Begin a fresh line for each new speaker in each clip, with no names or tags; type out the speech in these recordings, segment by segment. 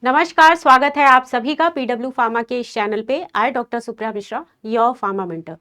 नमस्कार, स्वागत है आप सभी का पीडब्ल्यू फार्मा के इस चैनल पे। I doctor Supriya Mishra, your pharma mentor.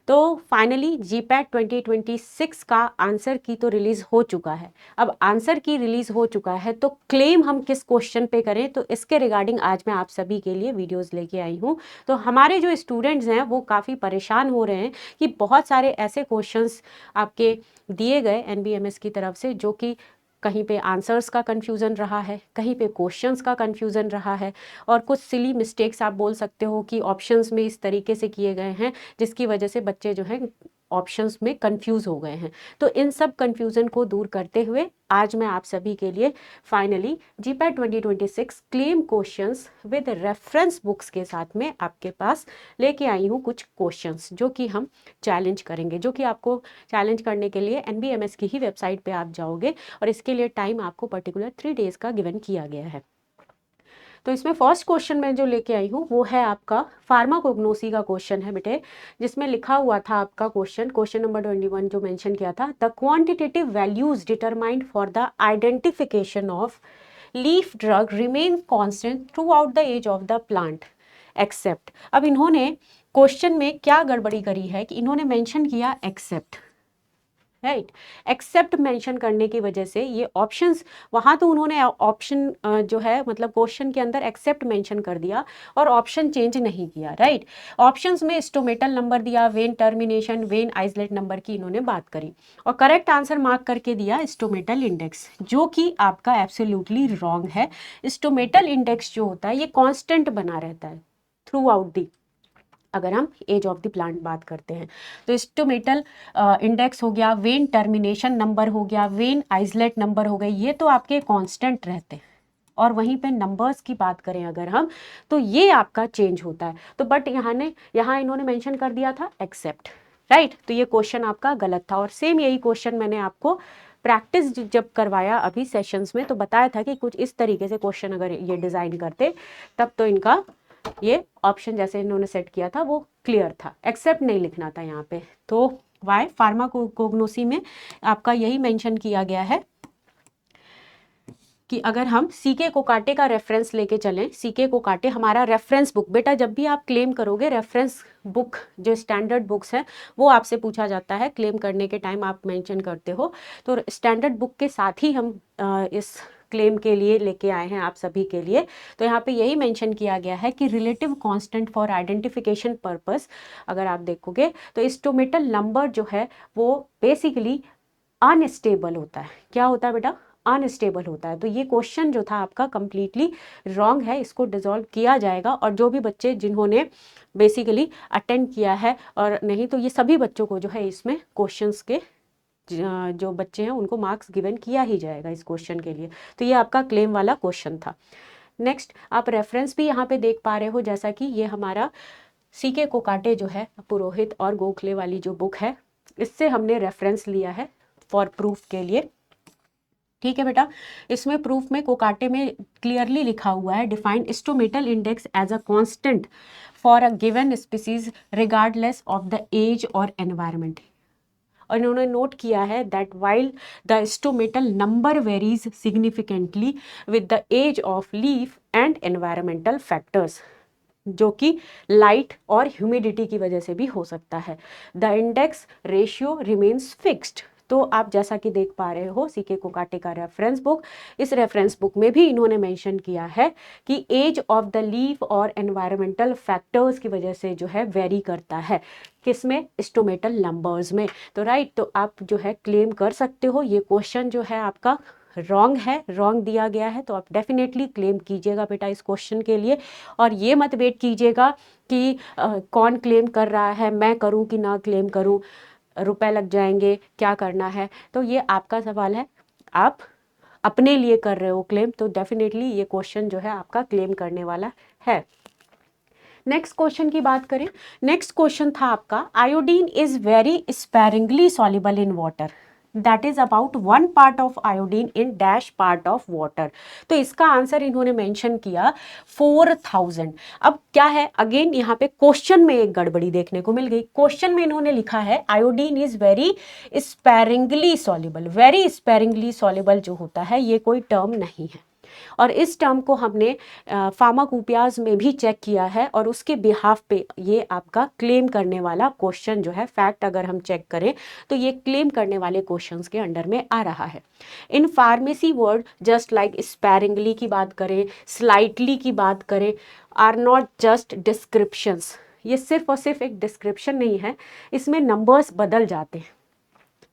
तो फाइनली जीपैट 2026 का आंसर की तो रिलीज हो चुका है। अब आंसर की रिलीज हो चुका है तो क्लेम हम किस क्वेश्चन पे करें, तो इसके रिगार्डिंग आज मैं आप सभी के लिए वीडियोस लेके आई हूँ। तो हमारे जो स्टूडेंट्स हैं वो काफ़ी परेशान हो रहे हैं कि बहुत सारे ऐसे क्वेश्चंस आपके दिए गए एनबीएमएस की तरफ से जो कि कहीं पे आंसर्स का कन्फ्यूज़न रहा है, कहीं पे क्वेश्चंस का कन्फ्यूज़न रहा है, और कुछ सिली मिस्टेक्स आप बोल सकते हो कि ऑप्शंस में इस तरीके से किए गए हैं जिसकी वजह से बच्चे जो हैं ऑप्शंस में कंफ्यूज हो गए हैं। तो इन सब कंफ्यूजन को दूर करते हुए आज मैं आप सभी के लिए finally GPAT 2026 claim questions with reference books के साथ में आपके पास लेके आई हूँ कुछ क्वेश्चंस जो कि हम चैलेंज करेंगे, जो कि आपको चैलेंज करने के लिए एनबीएमएस की ही वेबसाइट पे आप जाओगे और इसके लिए टाइम आपको पर्टिकुलर 3 डेज का गिवन किया गया है। तो इसमें फर्स्ट क्वेश्चन मैं जो लेके आई हूँ वो है आपका फार्माकोग्नोसी का क्वेश्चन है बेटे, जिसमें लिखा हुआ था आपका क्वेश्चन नंबर 21 जो मेंशन किया था, the quantitative values determined for the identification of leaf drug remain constant throughout the age of the plant except. अब इन्होंने क्वेश्चन में क्या गड़बड़ी करी है कि इन्होंने मेंशन किया एक्सेप्ट, राइट। एक्सेप्ट मेंशन करने की वजह से ये ऑप्शंस, वहाँ तो उन्होंने ऑप्शन जो है मतलब क्वेश्चन के अंदर एक्सेप्ट मेंशन कर दिया और ऑप्शन चेंज नहीं किया, राइट। ऑप्शंस में स्टोमेटल नंबर दिया, when termination, when isolate number की इन्होंने बात करी और करेक्ट आंसर मार्क करके दिया स्टोमेटल इंडेक्स, जो कि आपका एब्सोल्युटली रॉन्ग है। स्टोमेटल इंडेक्स जो होता है ये कॉन्स्टेंट बना रहता है थ्रू आउट दी, अगर हम एज ऑफ द प्लांट बात करते हैं तो स्टोमेटल इंडेक्स हो गया, वेन टर्मिनेशन नंबर हो गया, वेन आइसोलेट नंबर हो गए, ये तो आपके कांस्टेंट रहते हैं। और वहीं पे नंबर्स की बात करें अगर हम तो ये आपका चेंज होता है। तो बट यहाँ इन्होंने मेंशन कर दिया था एक्सेप्ट, राइट। तो ये क्वेश्चन आपका गलत था और सेम यही क्वेश्चन मैंने आपको प्रैक्टिस जब करवाया अभी सेशंस में तो बताया था कि कुछ इस तरीके से क्वेश्चन अगर ये डिज़ाइन करते तब तो इनका ये ऑप्शन जैसे इन्होंने सेट किया था वो क्लियर था, एक्सेप्ट नहीं लिखना था यहाँ पे। तो वाई फार्माकोग्नोसी में आपका यही मेंशन किया गया है कि अगर हम सीके कोकाटे का रेफरेंस लेके चलें, सीके कोकाटे हमारा रेफरेंस बुक, बेटा जब भी आप क्लेम करोगे रेफरेंस बुक जो स्टैंडर्ड बुक्स हैं वो आपसे पूछा जाता है क्लेम करने के टाइम, आप मेंशन करते हो तो स्टैंडर्ड बुक के साथ ही हम इस क्लेम के लिए लेके आए हैं आप सभी के लिए। तो यहाँ पे यही मेंशन किया गया है कि relative constant for identification purpose, अगर आप देखोगे तो स्टोमेटल नंबर जो है वो बेसिकली अनस्टेबल होता है। क्या होता है बेटा? अनस्टेबल होता है। तो ये क्वेश्चन जो था आपका कंप्लीटली रॉन्ग है, इसको डिसॉल्व किया जाएगा और जो भी बच्चे जिन्होंने बेसिकली अटेंड किया है और नहीं तो ये सभी बच्चों को जो है इसमें क्वेश्चंस के जो बच्चे हैं उनको मार्क्स गिवन किया ही जाएगा इस क्वेश्चन के लिए। तो ये आपका क्लेम वाला क्वेश्चन था। नेक्स्ट आप रेफरेंस भी यहाँ पे देख पा रहे हो, जैसा कि ये हमारा सीके कोकाटे जो है पुरोहित और गोखले वाली जो बुक है इससे हमने रेफरेंस लिया है फॉर प्रूफ के लिए। ठीक है बेटा, इसमें प्रूफ में कोकाटे में क्लियरली लिखा हुआ है defined stomatal index as a constant for a given species regardless of the age और एनवायरनमेंट। और इन्होंने नोट किया है that while the stomatal number varies significantly with the age of leaf and environmental factors, जो कि light और humidity की वजह से भी हो सकता है, the index ratio remains fixed. तो आप जैसा कि देख पा रहे हो सीके कोकाटे का रेफरेंस बुक, इस रेफरेंस बुक में भी इन्होंने मेंशन किया है कि एज ऑफ द लीफ और एनवायरमेंटल फैक्टर्स की वजह से जो है वेरी करता है, किसमें? स्टोमेटल नंबर्स में। तो राइट, तो आप जो है क्लेम कर सकते हो ये क्वेश्चन जो है आपका रॉन्ग है, रॉन्ग दिया गया है, तो आप डेफिनेटली क्लेम कीजिएगा बेटा इस क्वेश्चन के लिए। और ये मत वेट कीजिएगा कि कौन क्लेम कर रहा है, मैं करूं कि ना क्लेम करूं, रुपए लग जाएंगे, क्या करना है। तो ये आपका सवाल है, आप अपने लिए कर रहे हो क्लेम, तो डेफिनेटली ये क्वेश्चन जो है आपका क्लेम करने वाला है। नेक्स्ट क्वेश्चन की बात करें, नेक्स्ट क्वेश्चन था आपका iodine is very sparingly soluble in water, that is about 1 part of iodine in dash part of water. तो इसका आंसर इन्होंने मेंशन किया 4000। अब क्या है, अगेन यहाँ पे क्वेश्चन में एक गड़बड़ी देखने को मिल गई। क्वेश्चन में इन्होंने लिखा है iodine is very sparingly soluble, very sparingly soluble जो होता है ये कोई टर्म नहीं है। और इस टर्म को हमने फार्माकोपियाज में भी चेक किया है और उसके बिहाफ पे ये आपका क्लेम करने वाला क्वेश्चन जो है, फैक्ट अगर हम चेक करें तो ये क्लेम करने वाले क्वेश्चंस के अंडर में आ रहा है। In pharmacy word just like sparingly की बात करें, स्लाइटली की बात करें, आर नॉट जस्ट डिस्क्रिप्शंस। ये सिर्फ और सिर्फ एक डिस्क्रिप्शन नहीं है, इसमें नंबर्स बदल जाते हैं।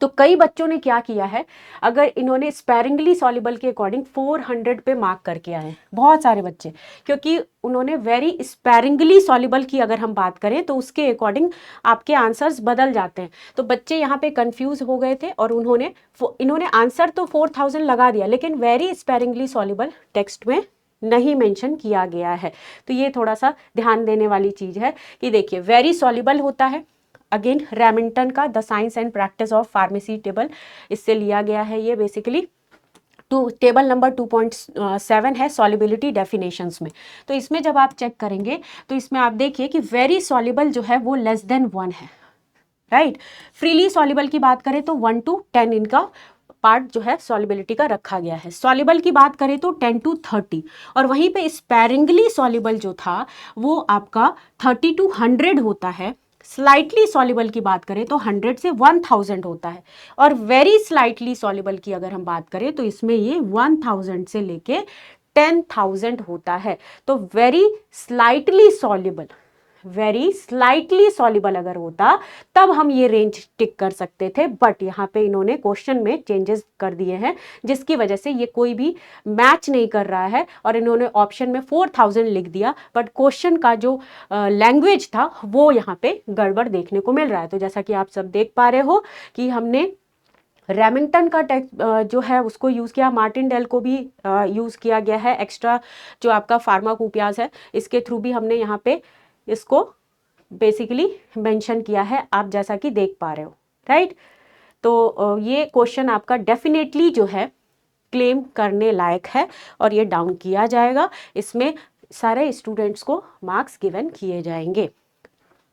तो कई बच्चों ने क्या किया है, अगर इन्होंने स्पैरिंगली सॉल्युबल के अकॉर्डिंग 400 पे मार्क करके आए हैं बहुत सारे बच्चे, क्योंकि उन्होंने वेरी स्पैरिंगली सॉल्युबल की अगर हम बात करें तो उसके अकॉर्डिंग आपके आंसर्स बदल जाते हैं। तो बच्चे यहाँ पे कंफ्यूज हो गए थे और इन्होंने आंसर तो 4000 लगा दिया, लेकिन वेरी स्पैरिंगली सॉल्युबल टेक्स्ट में नहीं मेंशन किया गया है। तो ये थोड़ा सा ध्यान देने वाली चीज़ है कि देखिए वेरी सॉल्युबल होता है, अगेन रेमिंगटन का the science and practice of pharmacy table, इससे लिया गया है ये बेसिकली। टेबल नंबर 2.7 है सॉल्युबिलिटी डेफिनेशंस में। तो इसमें जब आप चेक करेंगे तो इसमें आप देखिए कि वेरी सॉल्युबल जो है वो लेस देन 1 है, राइट। फ्रीली सॉल्युबल की बात करें तो 1 to 10 इनका पार्ट जो है सॉल्युबिलिटी का रखा गया है। सॉल्युबल की बात करें तो 10 to 30, और वहीं पे स्पैरिंगली सॉल्युबल जो था वो आपका 30 to 100 होता है। स्लाइटली सॉल्युबल की बात करें तो 100 से 1000 होता है, और वेरी स्लाइटली सॉल्युबल की अगर हम बात करें तो इसमें ये 1000 से लेके 10,000 होता है। तो वेरी स्लाइटली सॉल्युबल अगर होता तब हम ये रेंज टिक कर सकते थे, बट यहाँ पे इन्होंने क्वेश्चन में चेंजेस कर दिए हैं जिसकी वजह से ये कोई भी मैच नहीं कर रहा है, और इन्होंने ऑप्शन में 4000 लिख दिया, बट क्वेश्चन का जो लैंग्वेज था वो यहाँ पे गड़बड़ देखने को मिल रहा है। तो जैसा कि आप सब देख पा रहे हो कि हमने रेमिंगटन का टेक्स्ट जो है उसको यूज़ किया, मार्टिनडेल को भी यूज़ किया गया है, एक्स्ट्रा जो आपका फार्माकोपियाज है इसके थ्रू भी हमने यहाँ पे इसको बेसिकली मेंशन किया है, आप जैसा कि देख पा रहे हो, राइट। तो ये क्वेश्चन आपका डेफिनेटली जो है क्लेम करने लायक है और ये डाउन किया जाएगा, इसमें सारे स्टूडेंट्स को मार्क्स गिवन किए जाएंगे।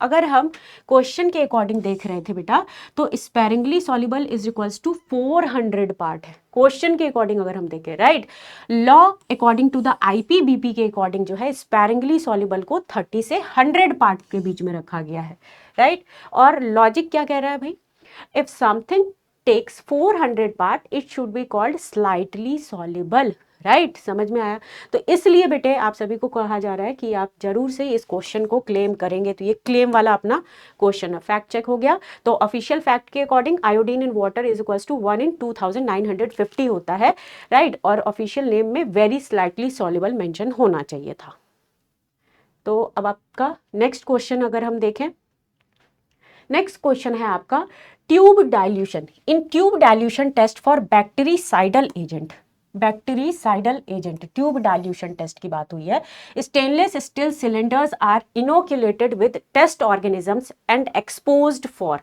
अगर हम क्वेश्चन के अकॉर्डिंग देख रहे थे बेटा तो sparingly soluble is equals to 400 part है क्वेश्चन के अकॉर्डिंग अगर हम देखें, right. Law according to the IPBP के अकॉर्डिंग जो है स्पैरिंगली सॉल्युबल को 30 से 100 पार्ट के बीच में रखा गया है, राइट। और लॉजिक क्या कह रहा है भाई, if something takes 400 part it should be called slightly soluble, right. समझ में आया। तो इसलिए बेटे आप सभी को कहा जा रहा है कि आप जरूर से इस क्वेश्चन को क्लेम करेंगे। तो ये क्लेम वाला अपना क्वेश्चन है, फैक्ट चेक हो गया। तो ऑफिशियल फैक्ट के according iodine in water is equals to 1 in 2950 होता है, राइट। और ऑफिशियल नेम में वेरी स्लाइटली सॉल्युबल मेंशन होना चाहिए था। तो अब आपका नेक्स्ट क्वेश्चन अगर हम देखें, नेक्स्ट क्वेश्चन है आपका tube dilution. In tube dilution test for bactericidal agent, tube dilution test की बात हुई है। Stainless steel cylinders are inoculated with test organisms and exposed for,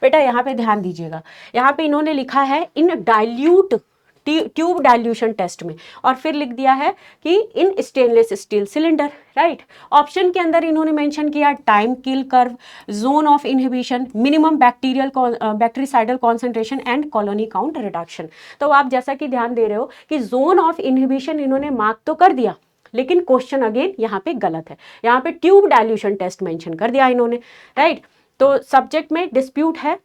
बेटा यहाँ पे ध्यान दीजिएगा, यहाँ पे इन्होंने लिखा है इन डाइल्यूट ट्यूब डाइल्यूशन टेस्ट में, और फिर लिख दिया है कि इन stainless steel cylinder, right. Option के अंदर इन्होंने मेंशन किया time kill curve, zone of inhibition, minimum bactericidal concentration and colony count reduction. तो आप जैसा कि ध्यान दे रहे हो कि जोन ऑफ इनहिबिशन इन्होंने मार्क तो कर दिया, लेकिन क्वेश्चन अगेन यहाँ पे गलत है, यहाँ पे ट्यूब डाइल्यूशन टेस्ट मेंशन कर दिया इन्होंने, राइट। तो सब्जेक्ट में डिस्प्यूट है,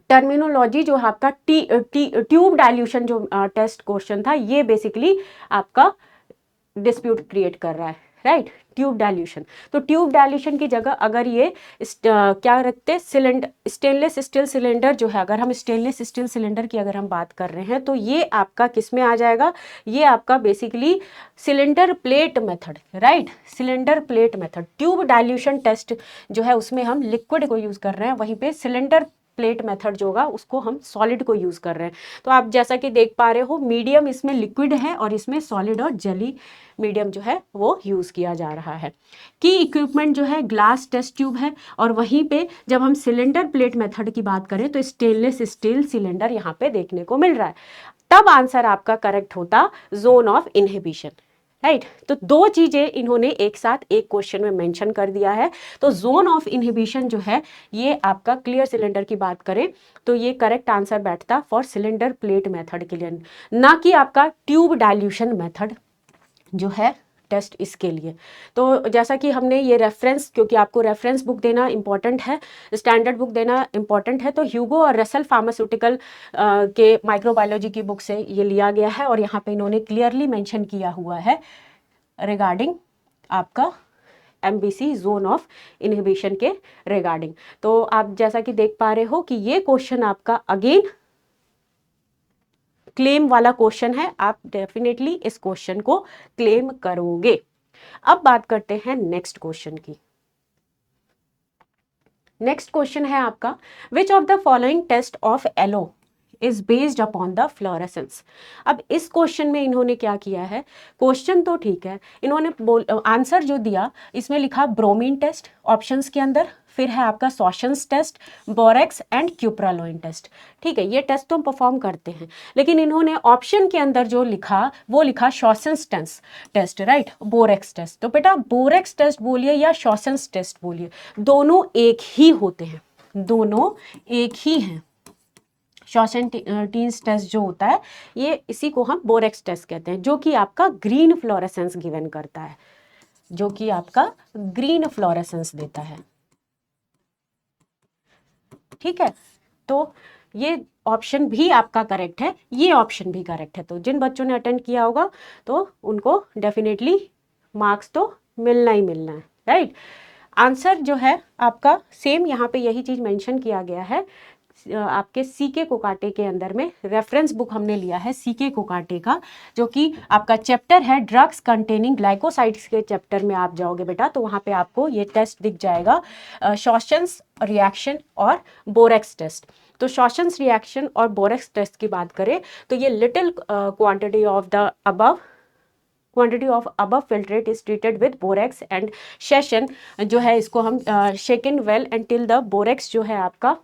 टर्मिनोलॉजी जो आपका ट्यूब डाइल्यूशन जो टेस्ट क्वेश्चन था ये बेसिकली आपका डिस्प्यूट क्रिएट कर रहा है, राइट। ट्यूब डाइल्यूशन, तो ट्यूब डाइल्यूशन की जगह अगर ये क्या रखते, स्टेनलेस स्टील सिलेंडर जो है, अगर हम स्टेनलेस स्टील सिलेंडर की अगर हम बात कर रहे हैं तो ये आपका किस में आ जाएगा, ये आपका basically cylinder plate method, right. Cylinder plate method, tube dilution test जो है उसमें हम लिक्विड को यूज कर रहे हैं, वहीं पे सिलेंडर प्लेट मेथड जो होगा उसको हम सॉलिड को यूज कर रहे हैं। तो आप जैसा कि देख पा रहे हो मीडियम इसमें लिक्विड है और इसमें सॉलिड और जेली मीडियम जो है वो यूज किया जा रहा है। की इक्विपमेंट जो है ग्लास टेस्ट ट्यूब है, और वहीं पे जब हम सिलेंडर प्लेट मेथड की बात करें तो स्टेनलेस स्टील सिलेंडर यहाँ पे देखने को मिल रहा है। तब आंसर आपका करेक्ट होता जोन ऑफ इनहिबिशन, राइट। तो दो चीजें इन्होंने एक साथ एक क्वेश्चन में मेंशन कर दिया है। तो जोन ऑफ इनहिबिशन जो है ये आपका क्लियर सिलेंडर की बात करें तो ये करेक्ट आंसर बैठता फॉर सिलेंडर प्लेट मेथड के लिए, ना कि आपका ट्यूब डाइल्यूशन मेथड जो है टेस्ट इसके लिए। तो जैसा कि हमने ये रेफरेंस, क्योंकि आपको रेफरेंस बुक देना इंपॉर्टेंट है, स्टैंडर्ड बुक देना इंपॉर्टेंट है, तो ह्यूगो और रसल फार्मास्यूटिकल के माइक्रोबायोलॉजी की बुक से ये लिया गया है और यहाँ पे इन्होंने क्लियरली मेंशन किया हुआ है रिगार्डिंग आपका MBC जोन ऑफ इनहिबिशन के रिगार्डिंग। तो आप जैसा कि देख पा रहे हो कि ये क्वेश्चन आपका अगेन क्लेम वाला क्वेश्चन है, आप डेफिनेटली इस क्वेश्चन को क्लेम करोगे। अब बात करते हैं नेक्स्ट क्वेश्चन की। नेक्स्ट क्वेश्चन है आपका, which of the following test of aloe is based upon the fluorescence. अब इस क्वेश्चन में इन्होंने क्या किया है, क्वेश्चन तो ठीक है, इन्होंने आंसर जो दिया इसमें लिखा ब्रोमीन टेस्ट ऑप्शंस के अंदर, फिर है आपका शॉशंस टेस्ट, बोरेक्स एंड क्यूप्रालोइन टेस्ट। ठीक है, ये टेस्ट तो हम परफॉर्म करते हैं, लेकिन इन्होंने ऑप्शन के अंदर जो लिखा वो लिखा शॉशंस टेस्ट, राइट, बोरेक्स टेस्ट। तो बेटा बोरेक्स टेस्ट बोलिए या शॉशंस टेस्ट बोलिए, दोनों एक ही होते हैं, दोनों एक ही हैं। शॉशंटीन्स टेस्ट जो होता है ये इसी को हम बोरेक्स टेस्ट कहते हैं, जो कि आपका ग्रीन फ्लोरेसेंस गिवन करता है, जो कि आपका ग्रीन फ्लोरेसेंस देता है। ठीक है, तो ये ऑप्शन भी आपका करेक्ट है, ये ऑप्शन भी करेक्ट है। तो जिन बच्चों ने अटेंड किया होगा तो उनको डेफिनेटली मार्क्स तो मिलना ही मिलना है, राइट। आंसर जो है आपका सेम यहाँ पे यही चीज़ मेंशन किया गया है। आपके सीके कोकाटे के अंदर में रेफरेंस बुक हमने लिया है सीके कोकाटे का, जो कि आपका चैप्टर है ड्रग्स कंटेनिंग ग्लाइकोसाइड्स के चैप्टर में आप जाओगे बेटा, तो वहाँ पे आपको ये टेस्ट दिख जाएगा, शॉशंस रिएक्शन और बोरेक्स टेस्ट। तो शॉशंस रिएक्शन और बोरेक्स टेस्ट की बात करें तो ये little quantity of the above filtrate is treated with borax and session, जो है इसको हम shaken well until the borax जो है आपका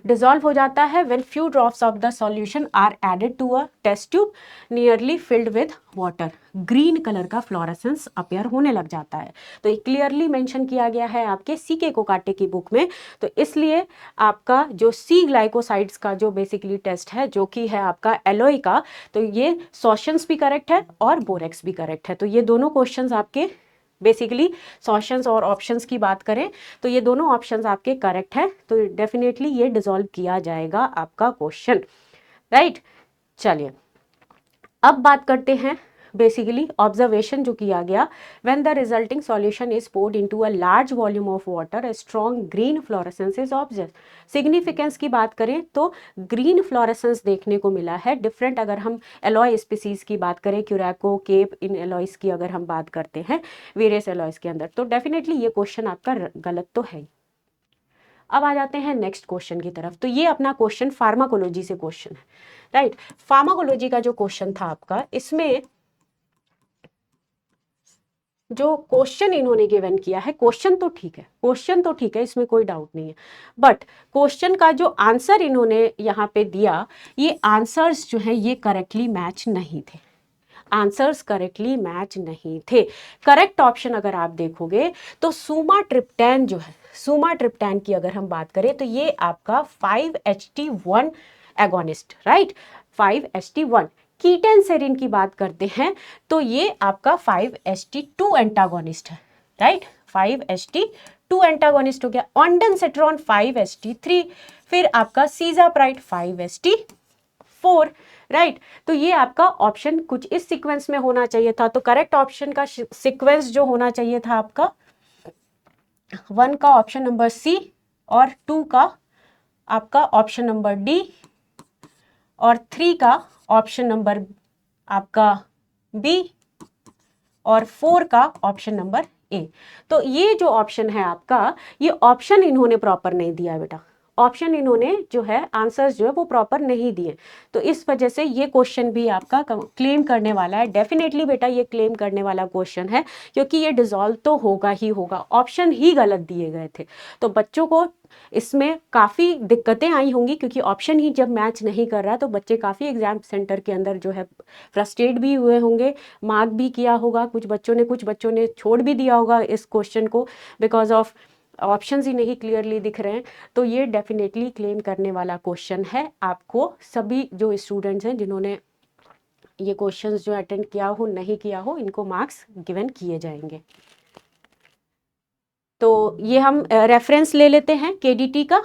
डिजॉल्व हो जाता है when few drops of the solution are added to a test tube nearly filled with water, green colour का फ्लोरेसेंस अपेयर होने लग जाता है। तो ये क्लियरली मेंशन किया गया है आपके सीके कोकाटे की बुक में। तो इसलिए आपका जो सी ग्लाइकोसाइड्स का जो बेसिकली टेस्ट है, जो कि है आपका एलोई का, तो ये शॉशंस भी करेक्ट है और बोरेक्स भी करेक्ट है। तो ये दोनों क्वेश्चंस आपके बेसिकली शॉशंस और ऑप्शंस की बात करें तो ये दोनों ऑप्शंस आपके करेक्ट हैं, तो डेफिनेटली ये डिसॉल्व किया जाएगा आपका क्वेश्चन, राइट। चलिए अब बात करते हैं बेसिकली ऑब्जर्वेशन जो किया गया, when the resulting solution is poured into a large volume of water a strong green fluorescence is observe. Significance की बात करें तो ग्रीन फ्लोरेसेंस देखने को मिला है डिफरेंट, अगर हम एलॉय स्पीसीज की बात करें, क्यूराको, केप, इन एलॉयस की अगर हम बात करते हैं वेरियस एलॉयस के अंदर, तो डेफिनेटली ये क्वेश्चन आपका गलत तो है। अब आ जाते हैं नेक्स्ट क्वेश्चन की तरफ। तो ये अपना क्वेश्चन फार्माकोलॉजी से क्वेश्चन है, राइट। फार्माकोलॉजी का जो क्वेश्चन था आपका, इसमें जो क्वेश्चन इन्होंने गिवन किया है, क्वेश्चन तो ठीक है, क्वेश्चन तो ठीक है, इसमें कोई डाउट नहीं है, बट क्वेश्चन का जो आंसर इन्होंने यहाँ पे दिया, ये आंसर्स जो है ये करेक्टली मैच नहीं थे, आंसर्स करेक्टली मैच नहीं थे। करेक्ट ऑप्शन अगर आप देखोगे तो सुमाट्रिप्टेन जो है, सुमाट्रिप्टेन की अगर हम बात करें तो ये आपका 5-HT1 agonist, right, 5-HT1। Keaton serine की बात करते हैं तो ये आपका 5-HT2 एंटागोनिस्ट है, राइट, 5-HT2 एंटागोनिस्ट हो गया। ऑन्डनसेट्रॉन 5-HT3, फिर आपका सीजाप्राइड 5-HT4, राइट। तो ये आपका ऑप्शन कुछ इस सीक्वेंस में होना चाहिए था। तो करेक्ट ऑप्शन का सीक्वेंस जो होना चाहिए था आपका 1 का ऑप्शन नंबर सी, और 2 का आपका ऑप्शन नंबर डी, और 3 का ऑप्शन नंबर आपका बी, और 4 का ऑप्शन नंबर ए। तो ये जो ऑप्शन है आपका, ये ऑप्शन इन्होंने प्रॉपर नहीं दिया बेटा, ऑप्शन इन्होंने जो है आंसर्स जो है वो प्रॉपर नहीं दिए। तो इस वजह से ये क्वेश्चन भी आपका क्लेम करने वाला है, डेफिनेटली बेटा ये क्लेम करने वाला क्वेश्चन है, क्योंकि ये डिसॉल्व तो होगा ही होगा, ऑप्शन ही गलत दिए गए थे। तो बच्चों को इसमें काफ़ी दिक्कतें आई होंगी, क्योंकि ऑप्शन ही जब मैच नहीं कर रहा तो बच्चे काफ़ी एग्जाम सेंटर के अंदर जो है फ्रस्ट्रेट भी हुए होंगे, मार्क भी किया होगा, कुछ बच्चों ने छोड़ भी दिया होगा इस क्वेश्चन को, बिकॉज ऑफ ऑप्शंस ही नहीं क्लियरली दिख रहे हैं। तो ये डेफिनेटली क्लेम करने वाला क्वेश्चन है। आपको सभी जो स्टूडेंट्स हैं जिन्होंने ये क्वेश्चंस जो अटेंड किया हो नहीं किया हो इनको मार्क्स गिवन किए जाएंगे। तो ये हम रेफरेंस ले लेते हैं केडीटी का।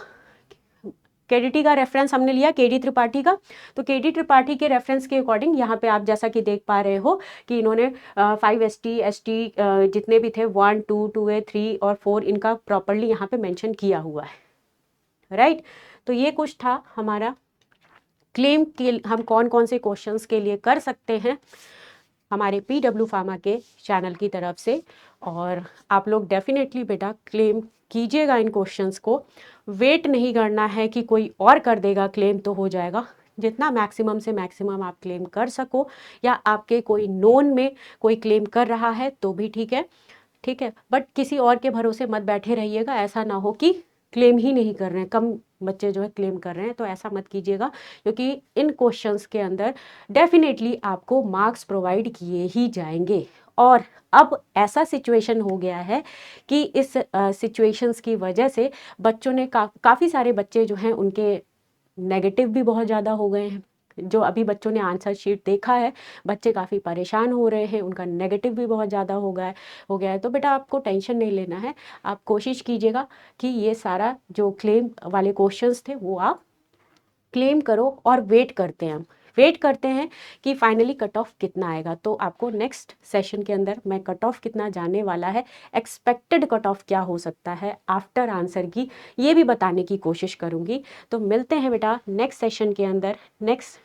केडीटी का रेफरेंस हमने लिया केडी त्रिपाठी का। तो केडी त्रिपाठी के रेफरेंस के अकॉर्डिंग यहाँ पे आप जैसा कि देख पा रहे हो कि इन्होंने 5 ST जितने भी थे 1 2 2A 3 और 4 इनका प्रॉपरली यहाँ पे मेंशन किया हुआ है, राइट। तो ये कुछ था हमारा क्लेम के हम कौन कौन से क्वेश्चंस के लिए कर सकते हैं हमारे PW फार्मा के चैनल की तरफ से। और आप लोग डेफिनेटली बेटा क्लेम कीजिएगा इन क्वेश्चंस को, वेट नहीं करना है कि कोई और कर देगा क्लेम तो हो जाएगा। जितना मैक्सिमम से मैक्सिमम आप क्लेम कर सको, या आपके कोई नोन में कोई क्लेम कर रहा है तो भी ठीक है, ठीक है। बट किसी और के भरोसे मत बैठे रहिएगा, ऐसा ना हो कि क्लेम ही नहीं कर रहे हैं, कम बच्चे जो है क्लेम कर रहे हैं, तो ऐसा मत कीजिएगा। क्योंकि इन क्वेश्चंस के अंदर डेफिनेटली आपको मार्क्स प्रोवाइड किए ही जाएंगे। और अब ऐसा सिचुएशन हो गया है कि इस सिचुएशंस की वजह से बच्चों ने काफ़ी सारे बच्चे जो हैं उनके नेगेटिव भी बहुत ज़्यादा हो गए हैं। जो अभी बच्चों ने आंसर शीट देखा है, बच्चे काफ़ी परेशान हो रहे हैं, उनका नेगेटिव भी बहुत ज़्यादा हो गया है। तो बेटा आपको टेंशन नहीं लेना है, आप कोशिश कीजिएगा कि ये सारा जो क्लेम वाले क्वेश्चंस थे वो आप क्लेम करो। और वेट करते हैं कि फाइनली कट ऑफ कितना आएगा। तो आपको नेक्स्ट सेशन के अंदर मैं कट ऑफ कितना जाने वाला है, एक्सपेक्टेड कट ऑफ क्या हो सकता है आफ्टर आंसर की, ये भी बताने की कोशिश करूँगी। तो मिलते हैं बेटा नेक्स्ट सेशन के अंदर, नेक्स्ट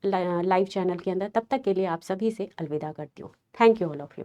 लाइव चैनल के अंदर। तब तक के लिए आप सभी से अलविदा करती हूँ। Thank you all of you.